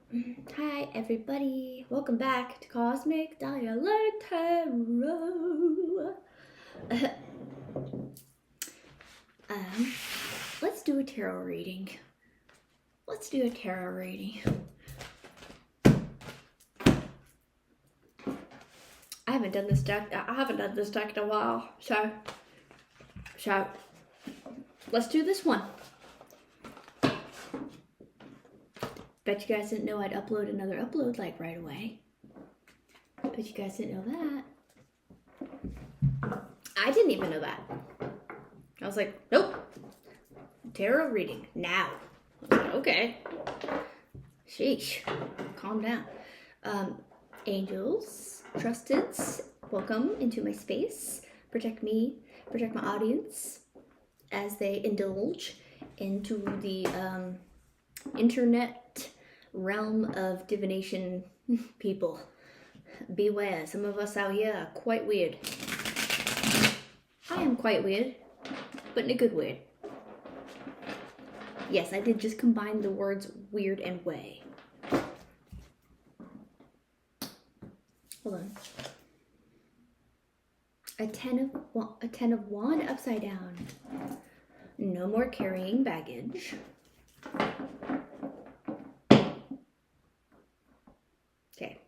Hi everybody, welcome back to Cosmic Dialect Tarot. Let's do a tarot reading. I haven't done this deck in a while, so let's do this one. Bet you guys didn't know I'd upload another upload like right away. Bet you guys didn't know that. I didn't even know that. I was like, nope. Tarot reading now. I was like, okay. Sheesh. Calm down. Angels, trusteds, welcome into my space. Protect me, protect my audience as they indulge into the internet realm of divination people. Beware, some of us out here are quite weird. I am quite weird, but in a good way. Yes, I did just combine the words weird and way. Hold on. A ten of wand upside down. No more carrying baggage. Okay.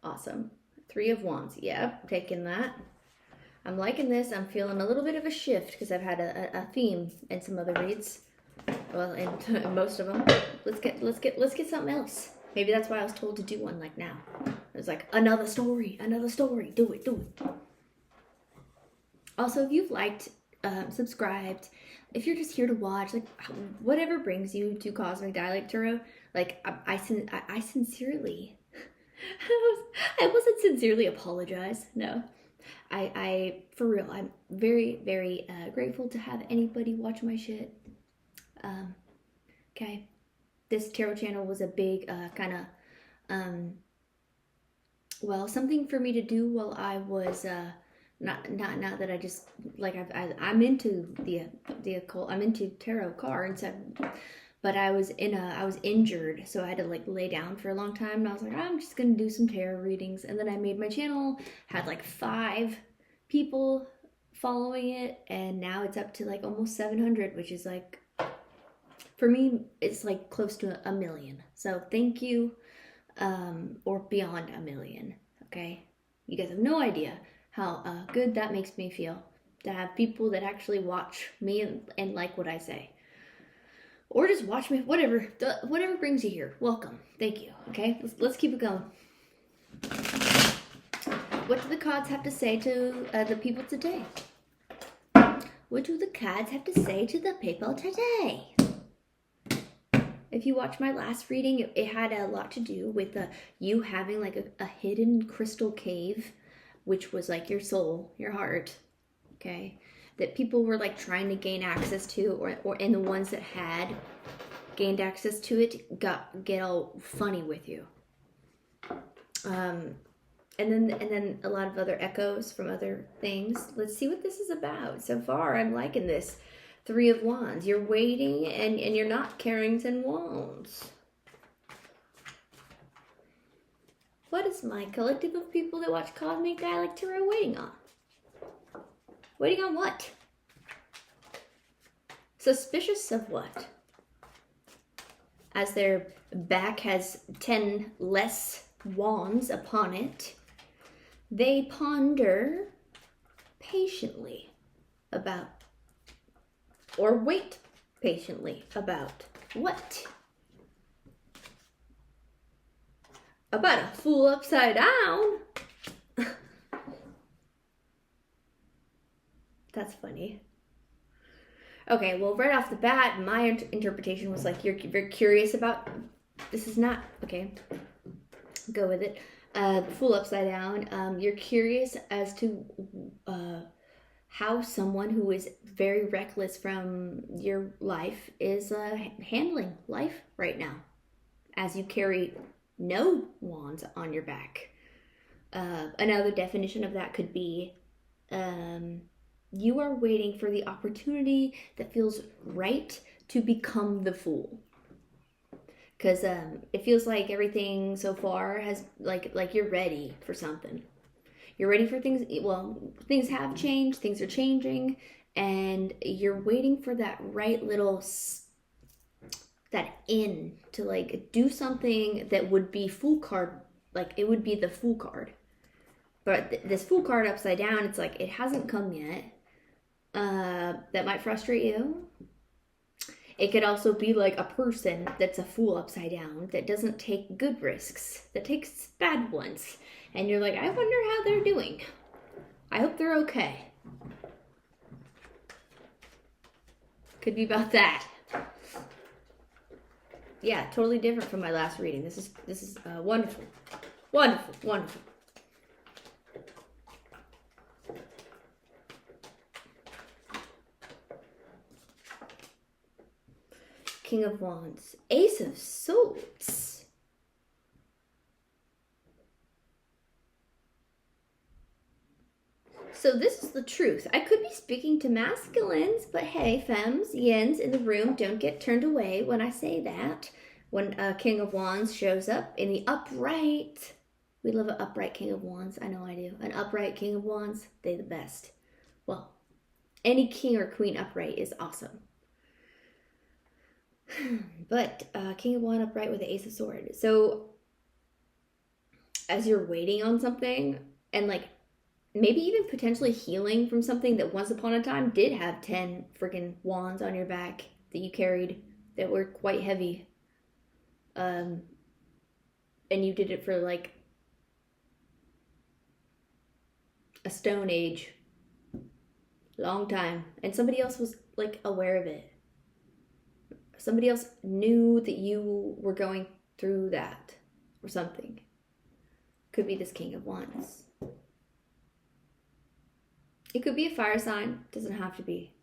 Awesome. 3 of wands. Yep, taking that. I'm liking this. I'm feeling a little bit of a shift because I've had a theme in some other reads. Well, in most of them. Let's get something else. Maybe that's why I was told to do one like now. It was like another story. Do it. Also, if you've liked, subscribed, if you're just here to watch, like whatever brings you to Cosmic Dialect Tarot, like I sincerely, I wasn't sincerely apologize. No, I for real, I'm very, very grateful to have anybody watch my shit. Okay, this tarot channel was a big kind of well, something for me to do while I was not that I just like I'm into the occult. I'm into tarot cards, but I was injured, so I had to like lay down for a long time. And I was like, I'm just gonna do some tarot readings, and then I made my channel, had like 5 people following it, and now it's up to like almost 700, which is like, for me, it's like close to 1 million. So thank you, or beyond 1 million. Okay, you guys have no idea how good that makes me feel to have people that actually watch me and like what I say, or just watch me, whatever brings you here. Welcome, thank you. Okay, let's keep it going. What do the cards have to say to the people today? What do the cards have to say to the people today? If you watched my last reading, it had a lot to do with you having like a hidden crystal cave, which was like your soul, your heart, okay? That people were like trying to gain access to, and the ones that had gained access to it get all funny with you. And then a lot of other echoes from other things. Let's see what this is about. So far, I'm liking this. 3 of wands. You're waiting and you're not carrying 10 wands. What is my collective of people that watch Cosmic Dialect Tarot waiting on? Waiting on what? Suspicious of what? As their back has 10 less wands upon it, they ponder patiently about, or wait patiently about what? About a fool upside down. That's funny. Okay, well, right off the bat, my interpretation was like, you're very curious about, this is not, okay, go with it. Fool upside down. You're curious as to how someone who is very reckless from your life is handling life right now, as you carry no wands on your back. Another definition of that could be you are waiting for the opportunity that feels right to become the fool. because it feels like everything so far has like you're ready for something. You're ready for things. Well, things have changed. Things are changing, and you're waiting for that right little that in to like do something that would be Fool card. Like it would be the Fool card. But this Fool card upside down, it's like it hasn't come yet. That might frustrate you. It could also be like a person that's a fool upside down that doesn't take good risks, that takes bad ones. And you're like, I wonder how they're doing. I hope they're okay. Could be about that. Yeah, totally different from my last reading. This is wonderful. Wonderful, wonderful. King of Wands, Ace of Swords. So this is the truth. I could be speaking to masculines, but hey, femmes, yens in the room, don't get turned away when I say that. When a King of Wands shows up in the upright, we love an upright King of Wands. I know I do. An upright King of Wands, they the best. Well, any king or queen upright is awesome. But King of Wands upright with the Ace of Swords. So as you're waiting on something and like maybe even potentially healing from something that once upon a time did have 10 freaking wands on your back that you carried that were quite heavy. And you did it for like a stone age. Long time. And somebody else was like aware of it. Somebody else knew that you were going through that or something. Could be this King of Wands. It could be a fire sign. Doesn't have to be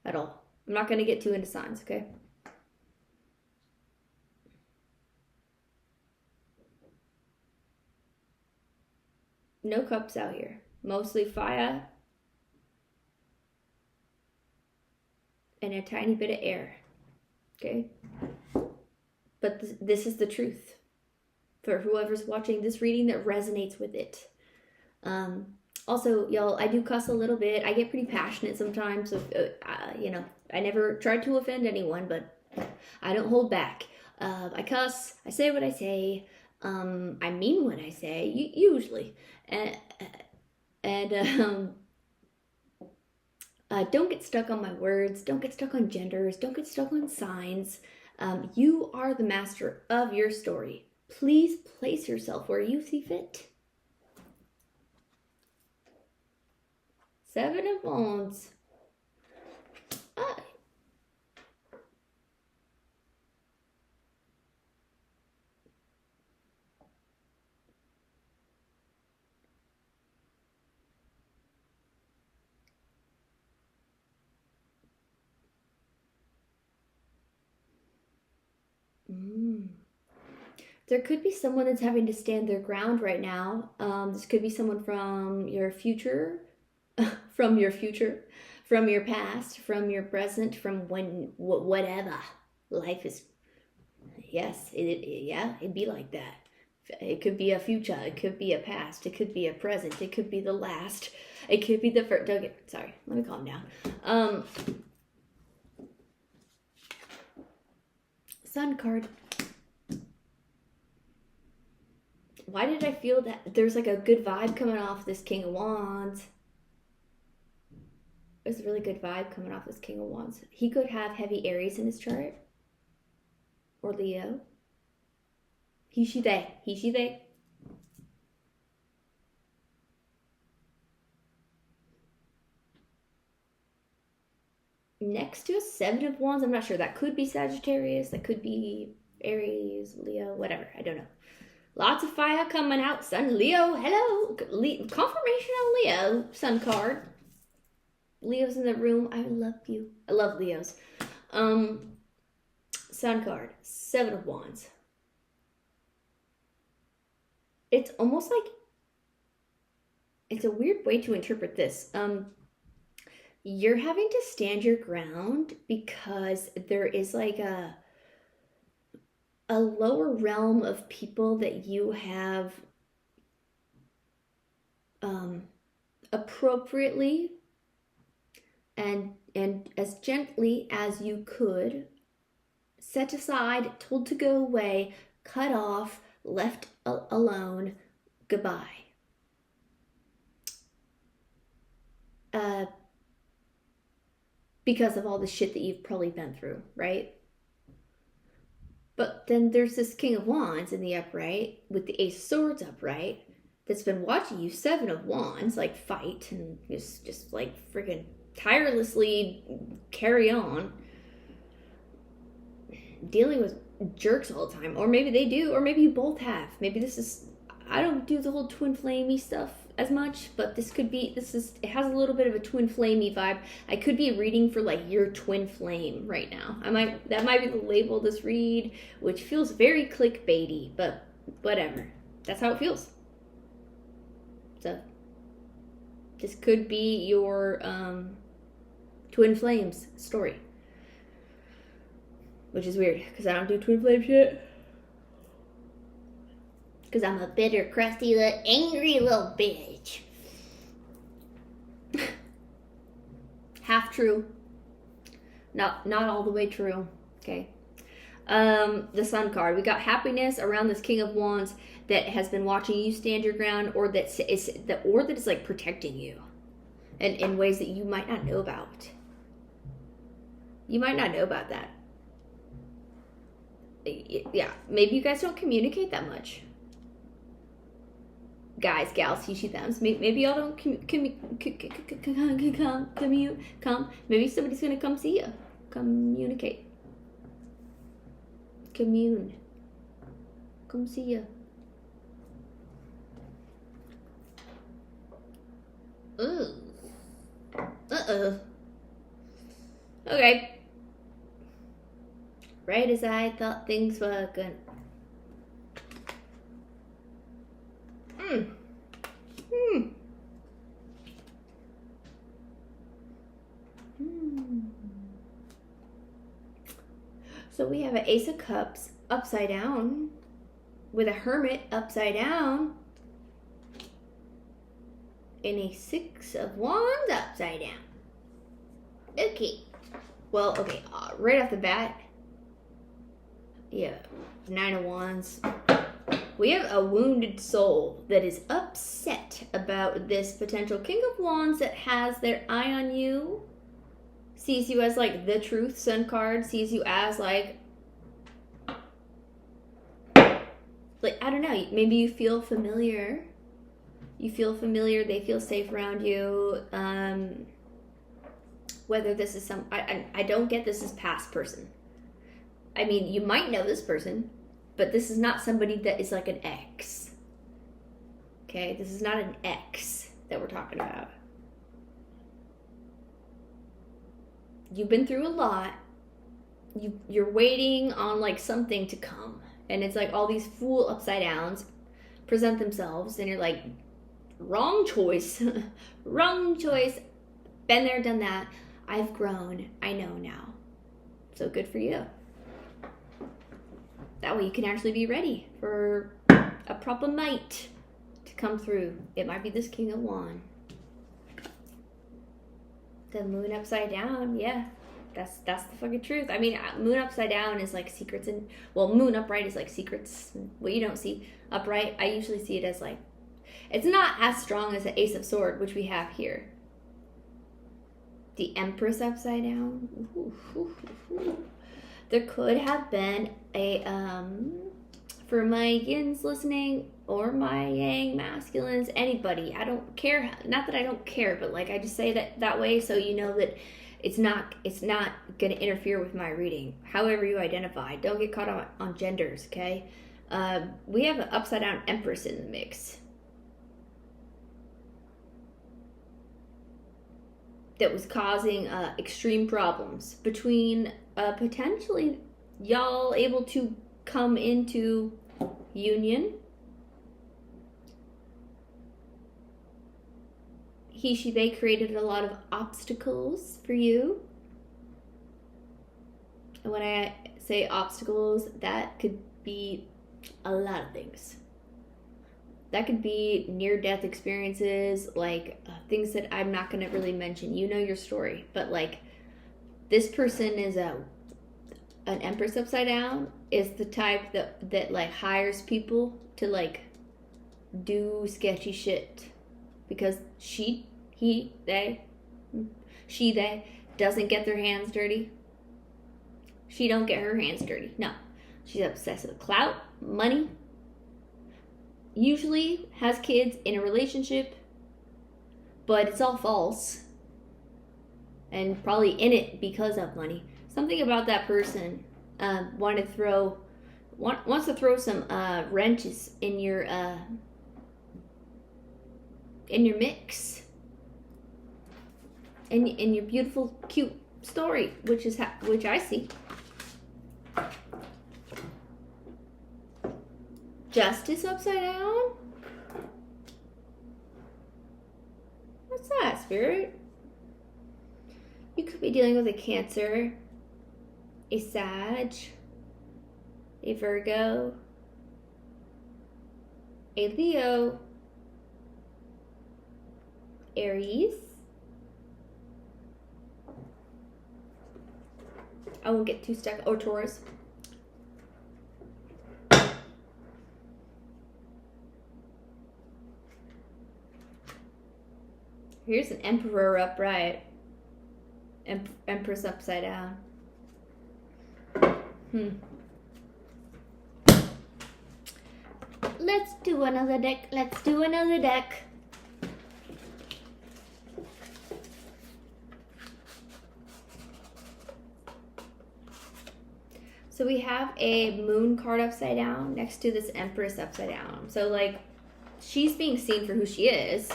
at all. I'm not going to get too into signs, okay? No cups out here. Mostly fire and a tiny bit of air. Okay? But this is the truth. For whoever's watching this reading that resonates with it. Also, y'all, I do cuss a little bit. I get pretty passionate sometimes. So, you know, I never tried to offend anyone, but I don't hold back. I cuss. I say what I say. I mean what I say, usually. Don't get stuck on my words. Don't get stuck on genders. Don't get stuck on signs. You are the master of your story. Please place yourself where you see fit. Seven of Wands. There could be someone that's having to stand their ground right now. This could be someone from your future, from your past, from your present, from whatever. Life is, yes, it'd be like that. It could be a future, it could be a past, it could be a present, it could be the last, it could be the first. Sorry, let me calm down. Sun card. Why did I feel that there's like a good vibe coming off this King of Wands? There's a really good vibe coming off this King of Wands. He could have heavy Aries in his chart. Or Leo. He, she, they. He, she, they. Next to a Seven of Wands, I'm not sure. That could be Sagittarius. That could be Aries, Leo, whatever. I don't know. Lots of fire coming out. Sun, Leo, hello. Confirmation on Leo. Sun card. Leo's in the room. I love you. I love Leos. Sun card. Seven of Wands. It's almost like, it's a weird way to interpret this. You're having to stand your ground because there is like a lower realm of people that you have appropriately and as gently as you could set aside, told to go away, cut off, left alone, goodbye. Because of all the shit that you've probably been through, right? But then there's this King of Wands in the upright with the Ace of Swords upright that's been watching you, Seven of Wands, like fight and just like freaking tirelessly carry on, dealing with jerks all the time. Or maybe they do, or maybe you both have. Maybe this is, I don't do the whole twin flamey stuff as much, but this could be, it has a little bit of a twin flamey vibe. I could be reading for like your twin flame right now. That might be the label of this read, which feels very clickbaity, but whatever. That's how it feels. So this could be your twin flames story, which is weird because I don't do twin flame shit. Because I'm a bitter, crusty, angry little bitch. Half true. Not all the way true. Okay. The Sun card. We got happiness around this King of Wands that has been watching you stand your ground, or that is like protecting you, and in ways that you might not know about. You might not know about that. Yeah, maybe you guys don't communicate that much. Guys, gals, he, she, thems. Maybe y'all don't come. Maybe somebody's gonna come see you. Communicate. Commune. Come see you. Ooh. Okay. Right as I thought things were gonna. So we have an Ace of Cups upside down with a Hermit upside down and a Six of Wands upside down. Okay. Well, okay, right off the bat, yeah, Nine of Wands. We have a wounded soul that is upset about this potential King of Wands that has their eye on you, sees you as like the truth, Sun card, sees you as like, I don't know, maybe you feel familiar. You feel familiar, they feel safe around you. Whether this is I don't get this as past person. I mean, you might know this person, but this is not somebody that is like an ex. Okay, this is not an ex that we're talking about. You've been through a lot. You're waiting on like something to come. And it's like all these fool upside downs present themselves and you're like, wrong choice. Wrong choice. Been there, done that. I've grown. I know now. So good for you. That way you can actually be ready for a proper mate to come through. It might be this King of Wands. The Moon upside down, yeah. That's the fucking truth. I mean, Moon upside down is like secrets, and well, Moon upright is like secrets. What you don't see upright, I usually see it as like, it's not as strong as the Ace of Swords, which we have here. The Empress upside down. There could have been a, for my yins listening, or my yang masculines, anybody, I don't care, not that I don't care, but like I just say that way so you know that it's not going to interfere with my reading. However you identify, don't get caught on genders, okay? We have an upside down Empress in the mix that was causing extreme problems between potentially y'all able to come into union. He, she, they created a lot of obstacles for you. And when I say obstacles, that could be a lot of things. That could be near-death experiences, like things that I'm not going to really mention. You know your story, but like this person is an Empress upside down, is the type that like hires people to like do sketchy shit because they doesn't get their hands dirty. She don't get her hands dirty. No, she's obsessed with clout, money. Usually has kids in a relationship, but it's all false. And probably in it because of money. Something about that person wants to throw some wrenches in your mix, in your beautiful, cute story, which I see. Justice upside down? What's that, Spirit? You could be dealing with a Cancer, a Sag, a Virgo, a Leo, Aries. I won't get too stuck. Or Taurus. Here's an Emperor upright. Empress upside down. Let's do another deck. So we have a Moon card upside down next to this Empress upside down. So like, she's being seen for who she is.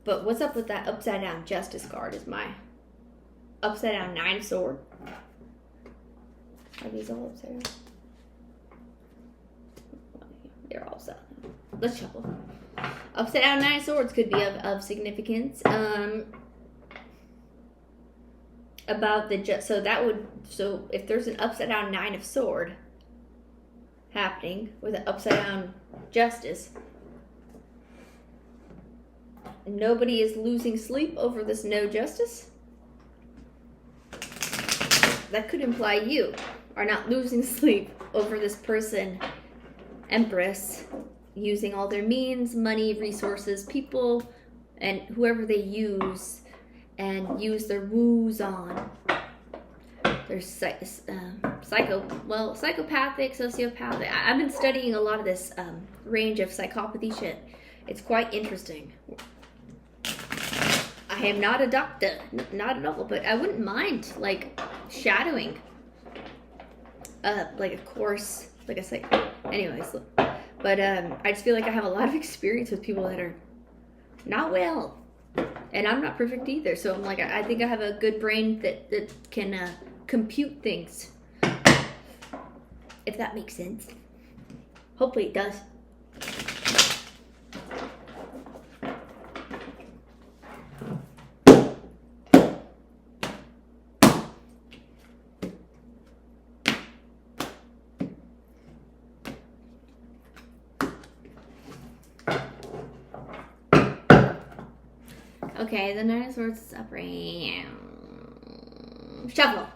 But what's up with that upside down Justice card is my upside down 9 of Swords. Are these all upside down? They're all upside down. Let's shuffle. Upside down 9 of Swords could be of significance. About the so if there's an upside down 9 of Swords happening with an upside down Justice, nobody is losing sleep over this no justice. That could imply you are not losing sleep over this person, Empress, using all their means, money, resources, people, and whoever they use, and use their woos on. They're psychopathic, sociopathic. I've been studying a lot of this range of psychopathy shit. It's quite interesting. I am not a doctor, not at all, but I wouldn't mind like shadowing like a course, like a psych. Anyways, but I just feel like I have a lot of experience with people that are not well, and I'm not perfect either. So I'm like, I think I have a good brain that can compute things, if that makes sense. Hopefully it does. Okay, the 9 of Swords is up right. Shuffle.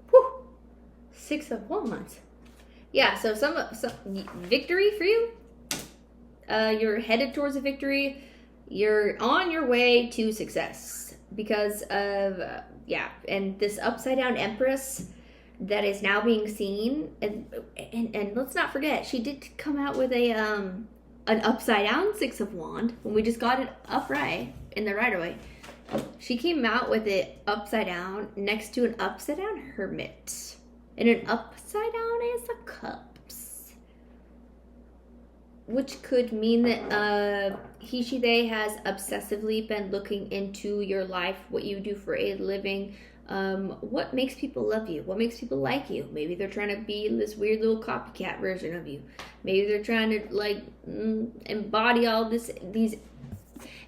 Whew. 6 of Wands. Yeah, so some victory for you. You're headed towards a victory. You're on your way to success because of and this upside down Empress that is now being seen, and let's not forget, she did come out with a an upside down 6 of Wands when we just got it upright in the right way. She came out with it upside down next to an upside down Hermit and an upside down Ace of Cups, which could mean that they has obsessively been looking into your life, what you do for a living. What makes people love you? What makes people like you? Maybe they're trying to be this weird little copycat version of you. Maybe they're trying to like embody all these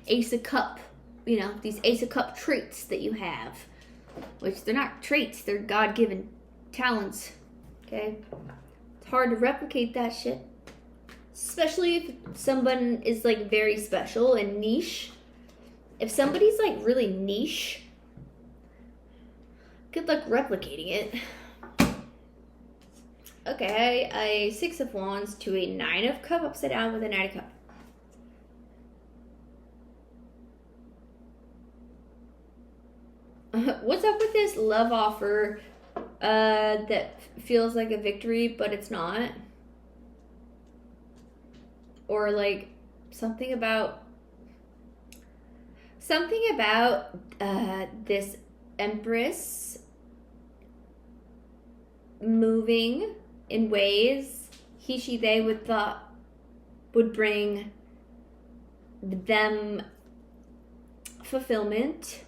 Ace of Cup, you know, these Ace of Cup traits that you have, which they're not traits, they're God-given talents, okay? It's hard to replicate that shit, especially if someone is like very special and niche. If somebody's like really niche, good luck replicating it. Okay, a 6 of Wands to a 9 of Cup upside down with a 9 of Cup. What's up with this love offer that feels like a victory, but it's not? Or like something about this Empress moving in ways he, she, they would bring them fulfillment,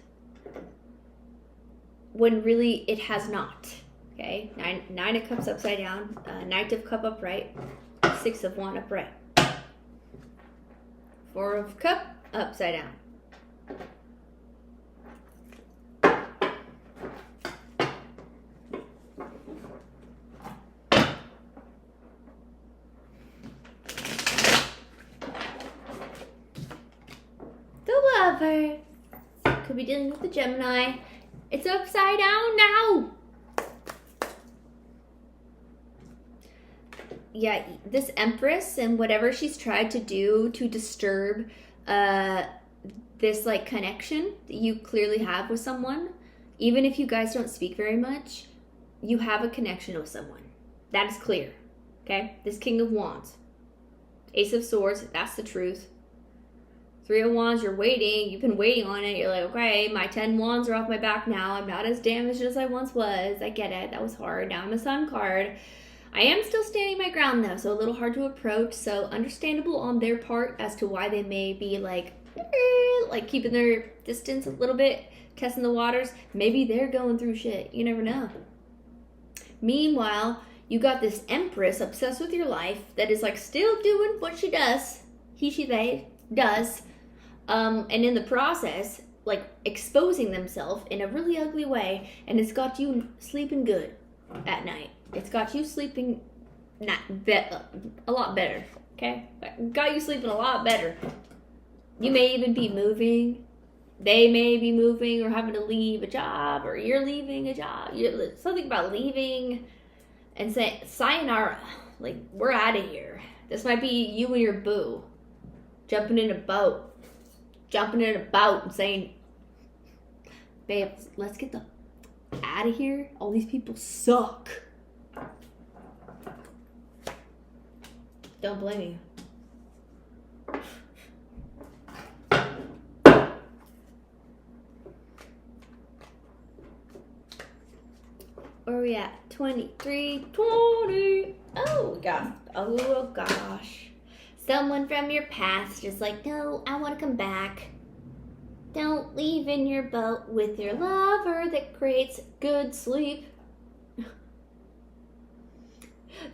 when really it has not. Okay, 9 of Cups upside down, 9 of Cup upright, 6 of Wands upright, 4 of Cup upside down. Could be dealing with the Gemini. It's upside down now. Yeah, this Empress and whatever she's tried to do to disturb this like connection that you clearly have with someone, even if you guys don't speak very much, you have a connection with someone. That is clear. Okay? This King of Wands. Ace of Swords, that's the truth. 3 of Wands, you're waiting. You've been waiting on it. You're like, okay, my 10 Wands are off my back now. I'm not as damaged as I once was. I get it. That was hard. Now I'm a Sun card. I am still standing my ground, though, so a little hard to approach. So understandable on their part as to why they may be like keeping their distance a little bit, testing the waters. Maybe they're going through shit. You never know. Meanwhile, you got this Empress obsessed with your life that is like still doing what she does. He, she, they does. And in the process, like exposing themselves in a really ugly way, and it's got you sleeping good at night. It's got you sleeping a lot better, okay? Got you sleeping a lot better. You may even be moving. They may be moving or having to leave a job, or you're leaving a job. Something about leaving and say, sayonara, like, we're out of here. This might be you and your boo jumping in a boat and saying, babe, let's get the out of here. All these people suck. Don't blame you. Where are we at? 23, 20. Oh, God. Oh, gosh. Someone from your past just like, no, I want to come back. Don't leave in your boat with your lover that creates good sleep.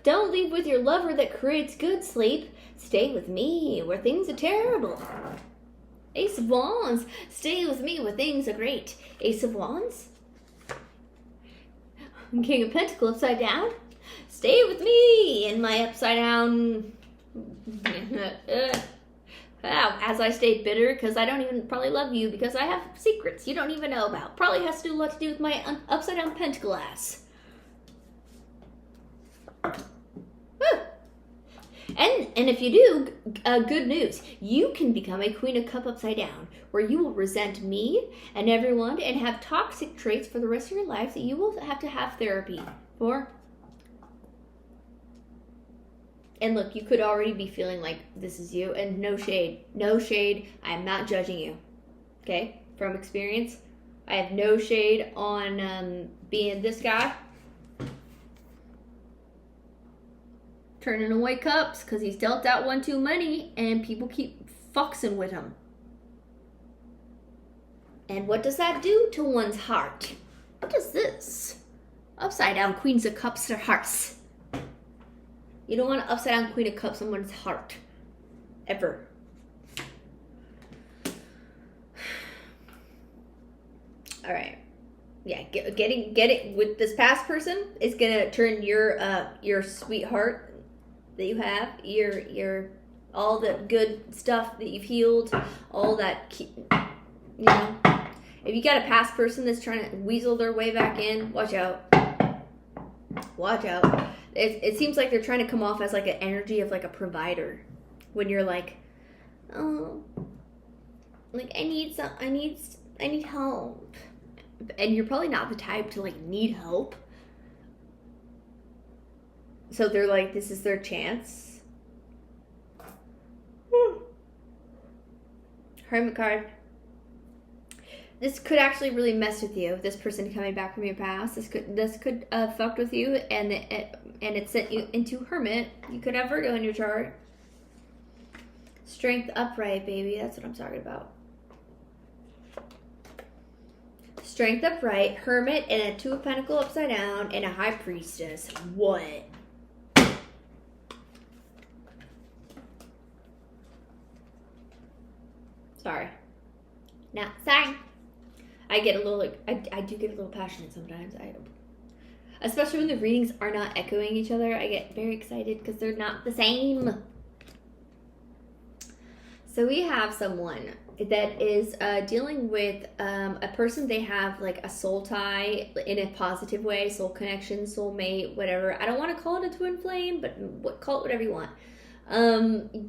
Don't leave with your lover that creates good sleep. Stay with me where things are terrible. Ace of Wands. Stay with me where things are great. Ace of Wands. King of Pentacles upside down. Stay with me in my upside down. As I stay bitter because I don't even probably love you because I have secrets you don't even know about. Probably has to do a lot to do with my upside down pentacle ass. And if you do, good news. You can become a Queen of Cup upside down, where you will resent me and everyone and have toxic traits for the rest of your life that you will have to have therapy for. And look, you could already be feeling like this is you, and no shade. No shade. I am not judging you. Okay? From experience, I have no shade on being this guy. Turning away cups because he's dealt out one too many and people keep fucksing with him. And what does that do to one's heart? What is this? Upside down Queens of Cups or hearts. You don't want to upside down Queen of Cups someone's heart. Ever. All right. Yeah, get it with this past person is gonna turn your sweetheart that you have, your all the good stuff that you've healed, all that, you know. If you got a past person that's trying to weasel their way back in, watch out. Watch out. It seems like they're trying to come off as like an energy of like a provider, when you're like, oh, like I need help. And you're probably not the type to like need help. So they're like, this is their chance. Hermit card. This could actually really mess with you. This person coming back from your past. This could fucked with you, and it sent you into Hermit. You could have Virgo in your chart. Strength upright, baby. That's what I'm talking about. Strength upright, Hermit, and a Two of Pentacles upside down, and a High Priestess. What? Sorry. Not sorry. I get a little, like, I do get a little passionate sometimes. Especially when the readings are not echoing each other. I get very excited because they're not the same. So we have someone that is dealing with a person. They have like a soul tie in a positive way, soul connection, soulmate, whatever. I don't want to call it a twin flame, but call it whatever you want.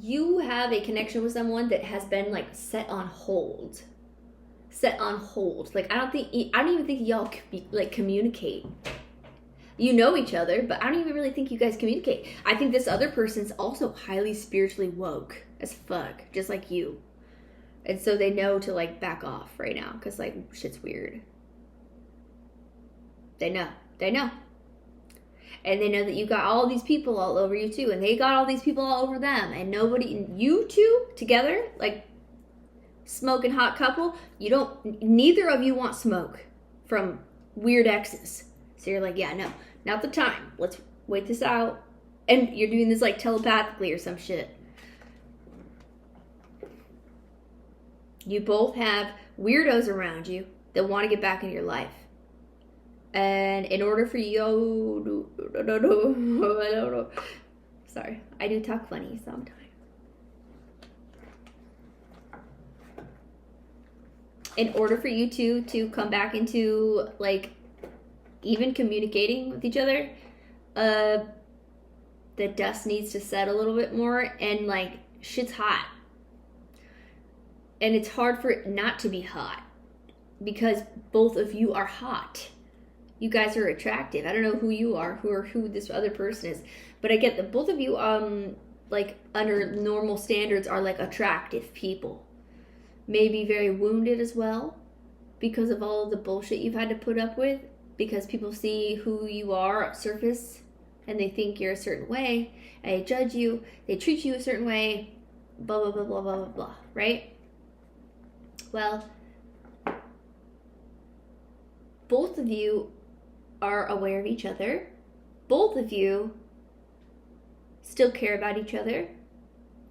You have a connection with someone that has been like set on hold. Like I don't even think y'all like communicate. You know each other, but I don't even really think you guys communicate. I think this other person's also highly spiritually woke as fuck, just like you. And so they know to like back off right now because like shit's weird. They know. And they know that you got all these people all over you too, and they got all these people all over them, and you two together, like smoking hot couple, neither of you want smoke from weird exes. So you're like, yeah, no, not the time. Let's wait this out. And you're doing this like telepathically or some shit. You both have weirdos around you that want to get back into your life. And in order for you, sorry, I do talk funny sometimes. In order for you two to come back into like even communicating with each other, the dust needs to set a little bit more, and like shit's hot. And it's hard for it not to be hot because both of you are hot. You guys are attractive. I don't know who you are, who this other person is, but I get that both of you, like under normal standards, are like attractive people. Maybe very wounded as well because of all the bullshit you've had to put up with, because people see who you are at surface and they think you're a certain way, and they judge you, they treat you a certain way, blah, blah, blah, blah, blah, blah, blah, right? Well, both of you are aware of each other. Both of you still care about each other.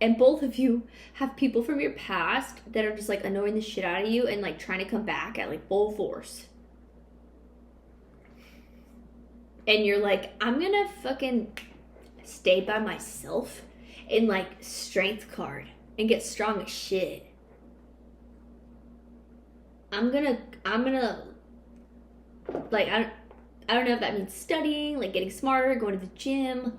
And both of you have people from your past that are just like annoying the shit out of you and like trying to come back at like full force. And you're like, I'm gonna fucking stay by myself in like strength card and get strong as shit. I'm gonna like, I don't know if that means studying, like getting smarter, going to the gym,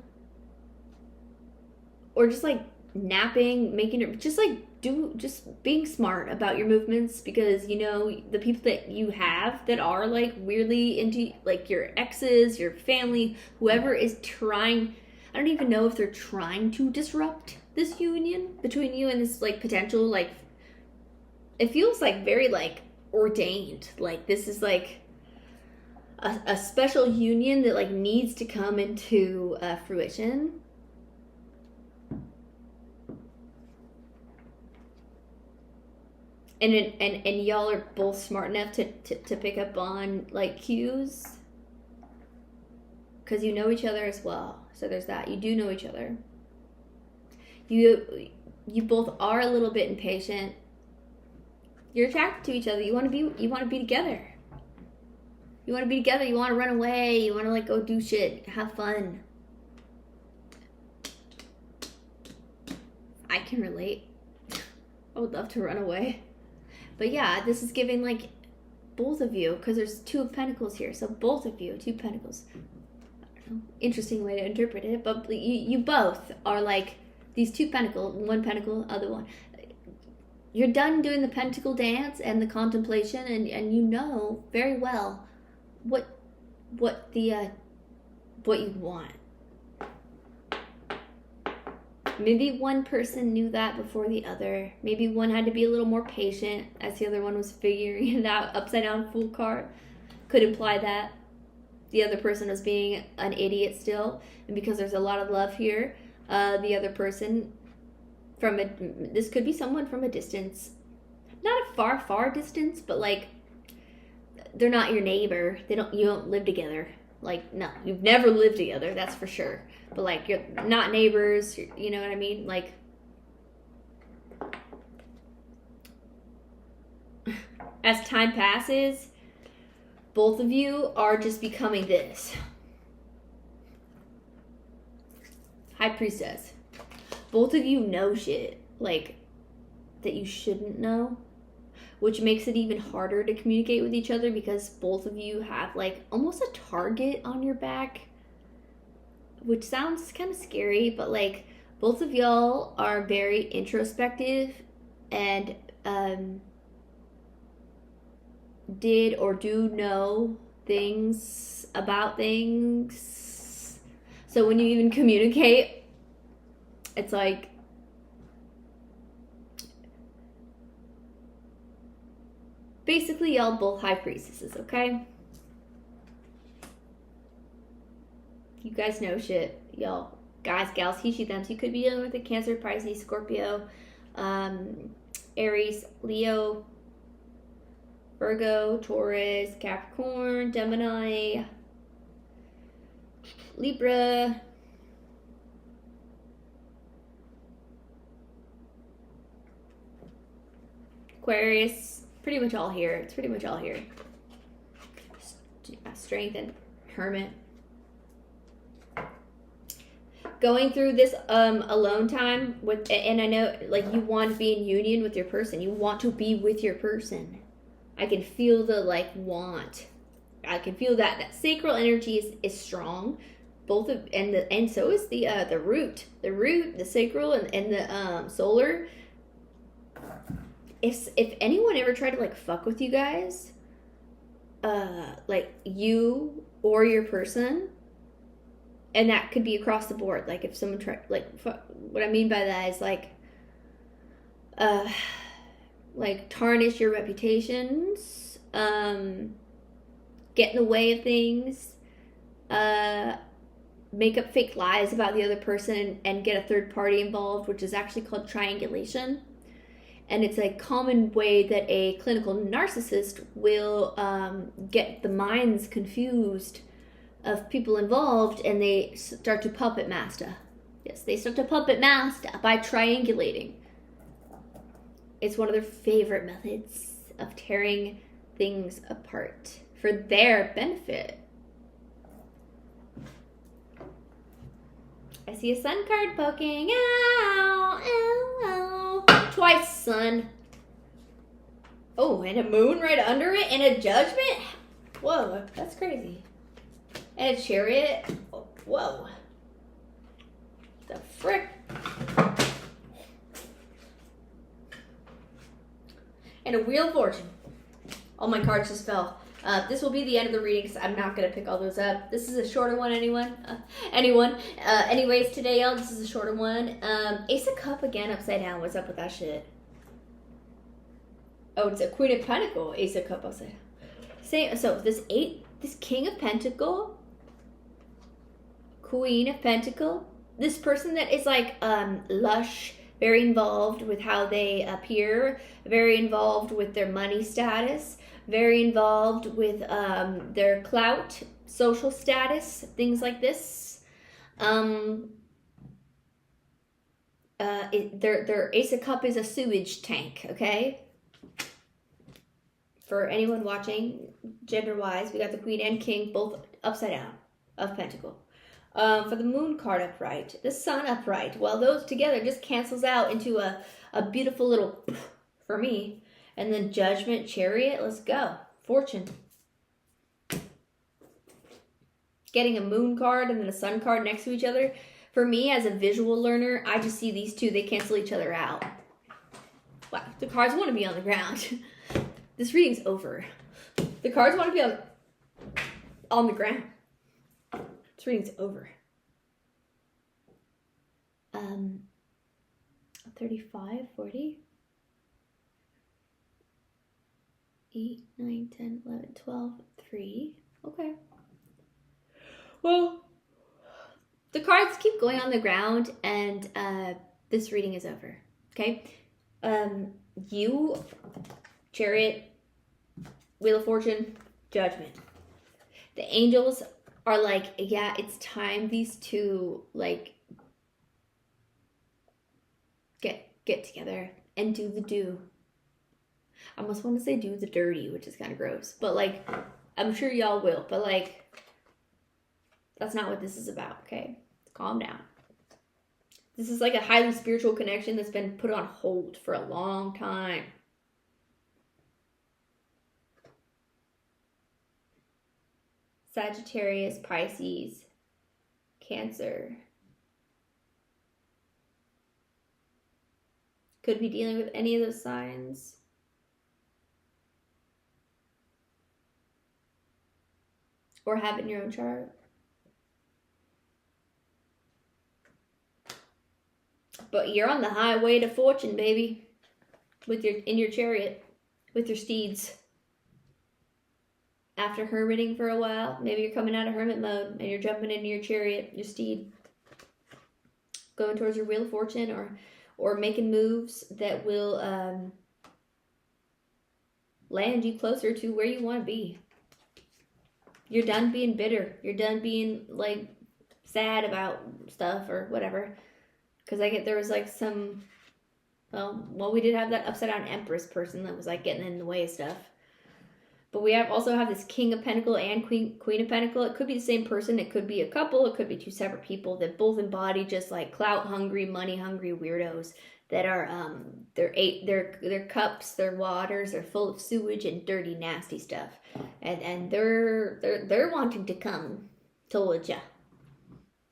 or just like napping, making it just being smart about your movements, because you know the people that you have that are like weirdly into like your exes, your family, whoever is trying, I don't even know if they're trying to disrupt this union between you and this like potential, like it feels like very like ordained, like this is like a special union that like needs to come into fruition. And y'all are both smart enough to pick up on like cues, because you know each other as well. So there's that. You do know each other. You both are a little bit impatient. You're attracted to each other. You want to be together. You want to be together. You want to run away. You want to like go do shit. Have fun. I can relate. I would love to run away. But yeah, this is giving like both of you, because there's 2 of Pentacles here. So both of you, 2 Pentacles. I don't know, interesting way to interpret it. But you both are like these 2 Pentacles, 1 Pentacle, other one. You're done doing the Pentacle dance and the contemplation, and you know very well what you want. Maybe one person knew that before the other. Maybe one had to be a little more patient as the other one was figuring it out. Upside down Fool card could imply that the other person was being an idiot still. And because there's a lot of love here, the other person this could be someone from a distance. Not a far distance, but like they're not your neighbor. You don't live together. Like, no, you've never lived together, that's for sure. But like, you're not neighbors, you know what I mean? Like, as time passes, both of you are just becoming this. High Priestess. Both of you know shit, like, that you shouldn't know. Which makes it even harder to communicate with each other because both of you have like almost a target on your back. Which sounds kind of scary, but like both of y'all are very introspective and did or do know things about things. So when you even communicate, it's like basically y'all both High Priestesses, okay? You guys know shit, y'all. Guys, gals, he, she, them. So you could be dealing with a Cancer, Pisces, Scorpio, Aries, Leo, Virgo, Taurus, Capricorn, Gemini, Libra, Aquarius. Pretty much all here. It's pretty much all here. Strength and Hermit. Going through this alone time with, and I know like you want to be in union with your person. You want to be with your person. I can feel the like want. I can feel that sacral energy is strong. Both of and so is the root, the sacral and the solar. If anyone ever tried to like fuck with you guys, like you or your person, and that could be across the board. Like if someone tried, like what I mean by that is like tarnish your reputations, get in the way of things, make up fake lies about the other person and get a third party involved, which is actually called triangulation. And it's a common way that a clinical narcissist will get the minds confused of people involved, and they start to puppet master. Yes, they start to puppet master by triangulating. It's one of their favorite methods of tearing things apart for their benefit. I see a sun card poking. Ow, ow, ow. Twice, sun. Oh, and a moon right under it, and a judgment? Whoa, that's crazy. And a chariot? Oh, whoa. The frick? And a wheel of fortune. All my cards just fell. This will be the end of the reading because I'm not going to pick all those up. This is a shorter one, anyone? Anyways, today, y'all, this is a shorter one. Ace of Cup again, upside down. What's up with that shit? Oh, it's a Queen of Pentacle, Ace of Cup upside down. Same, so this King of Pentacle, Queen of Pentacle, this person that is like lush, very involved with how they appear, very involved with their money status, very involved with their clout, social status, things like this. Their Ace of Cup is a sewage tank, okay? for anyone watching, gender-wise, we got the Queen and King both upside down of Pentacle. For the Moon card upright, the Sun upright, well, those together just cancels out into a beautiful little for me. And then Judgment, Chariot, let's go. Fortune. Getting a Moon card and then a Sun card next to each other. For me, as a visual learner, I just see these two, they cancel each other out. Wow, the cards want to be on the ground. This reading's over. The cards want to be on the ground. This reading's over. 35, 40. 8, 9, 10, 11, 12, 3. Okay. Well, the cards keep going on the ground, and this reading is over. Okay? You, Chariot, Wheel of Fortune, Judgment. The angels are like, yeah, it's time these two, like, get together and do the do. I almost want to say do the dirty, which is kind of gross. But, like, I'm sure y'all will. But, like, that's not what this is about, okay? Calm down. This is like a highly spiritual connection that's been put on hold for a long time. Sagittarius, Pisces, Cancer. Could be dealing with any of those signs. Or have it in your own chart. But you're on the highway to fortune, baby. In your chariot. With your steeds. After hermiting for a while, maybe you're coming out of hermit mode and you're jumping into your chariot, your steed. Going towards your Wheel of Fortune or making moves that will land you closer to where you want to be. You're done being bitter. You're done being, like, sad about stuff or whatever. Because there was, like, some, well, we did have that upside down Empress person that was, like, getting in the way of stuff. But we also have this King of Pentacle and Queen of Pentacle. It could be the same person. It could be a couple. It could be two separate people that both embody just, like, clout-hungry, money-hungry weirdos that are, their cups, their waters are full of sewage and dirty, nasty stuff. And they're wanting to come towards ya.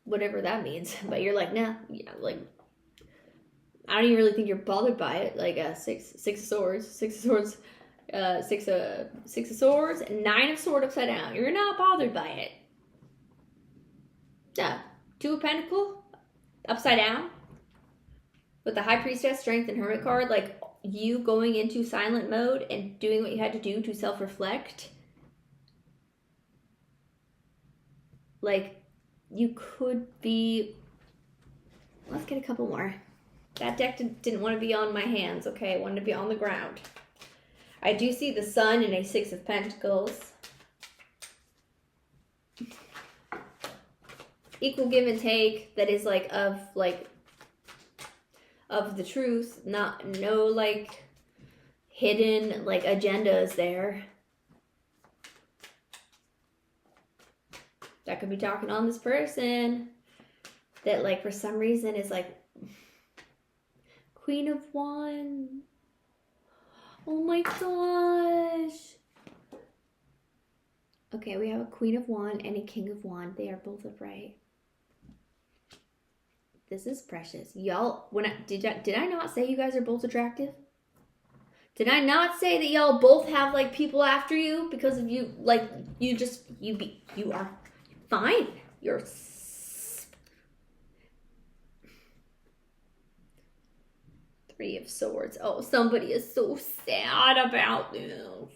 Whatever that means. But you're like, nah, yeah, like, I don't even really think you're bothered by it. Like, six of swords, six of swords, and 9 of swords upside down. You're not bothered by it. Yeah. 2 of Pentacle upside down with the High Priestess, Strength, and Hermit card. Like, you going into silent mode and doing what you had to do to self-reflect. Like, you could be... Let's get a couple more. That deck didn't want to be on my hands, okay? It wanted to be on the ground. I do see the Sun in a 6 of Pentacles. Equal give and take that is, like, of the truth. No, like, hidden, like, agendas there. That could be talking on this person that, like, for some reason is, like, Queen of Wands. Oh my gosh. Okay, we have a Queen of Wands and a King of Wands. They are both upright. This is precious. Y'all, did I not say you guys are both attractive? Did I not say that y'all both have, like, people after you because of you? Like, you are fine. You're... Three of Swords. Oh, somebody is so sad about this.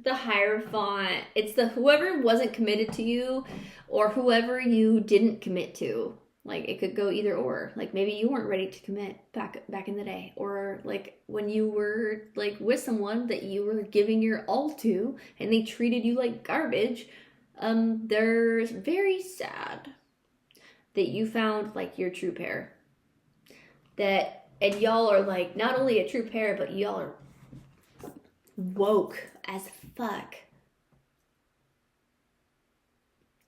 The Hierophant. It's the whoever wasn't committed to you or whoever you didn't commit to. Like, it could go either or. Like, maybe you weren't ready to commit back in the day. Or, like, when you were, like, with someone that you were giving your all to and they treated you like garbage. They're very sad that you found, like, your true pair. And y'all are, like, not only a true pair, but y'all are woke as fuck.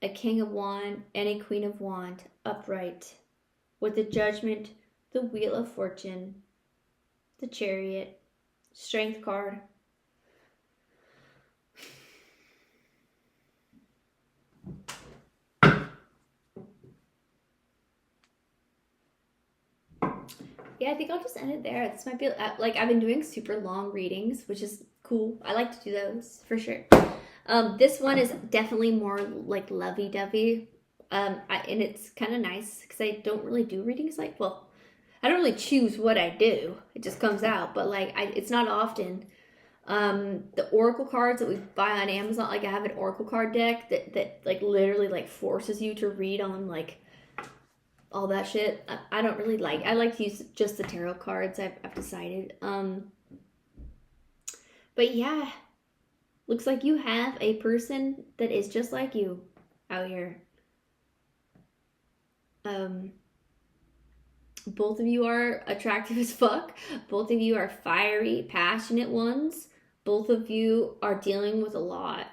A King of Wand and a Queen of Wand upright, with the Judgment, the Wheel of Fortune, the Chariot, Strength card. Yeah, I think I'll just end it there. This might be, like, I've been doing super long readings, which is cool. I like to do those, for sure. This one is definitely more, like, lovey-dovey. And it's kind of nice, because I don't really do readings like, well, I don't really choose what I do. It just comes out. But, like, it's not often. The oracle cards that we buy on Amazon, like, I have an oracle card deck that like, literally, like, forces you to read on, like, all that shit. I don't really like. I like to use just the tarot cards. I've decided. But yeah, looks like you have a person that is just like you out here. Both of you are attractive as fuck. Both of you are fiery, passionate ones. Both of you are dealing with a lot,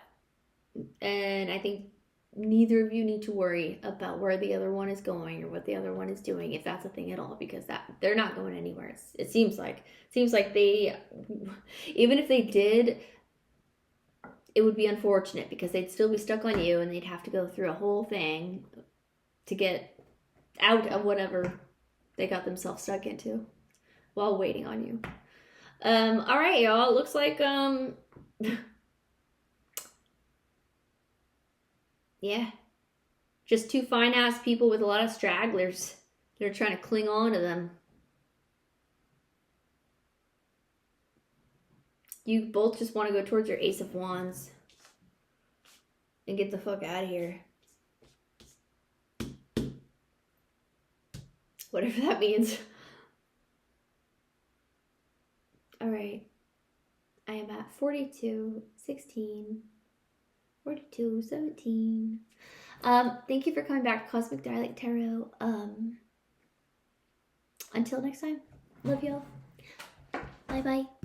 and I think neither of you need to worry about where the other one is going or what the other one is doing, if that's a thing at all, because they're not going anywhere. It seems like they, even if they did, it would be unfortunate, because they'd still be stuck on you and they'd have to go through a whole thing to get out of whatever they got themselves stuck into while waiting on you. All right, y'all. Looks like yeah, just two fine-ass people with a lot of stragglers that are trying to cling on to them. You both just want to go towards your Ace of Wands and get the fuck out of here. Whatever that means. All right. I am at 42:16. 42:17. Thank you for coming back to Cosmic Dialect Tarot. Until next time, love y'all. Bye bye.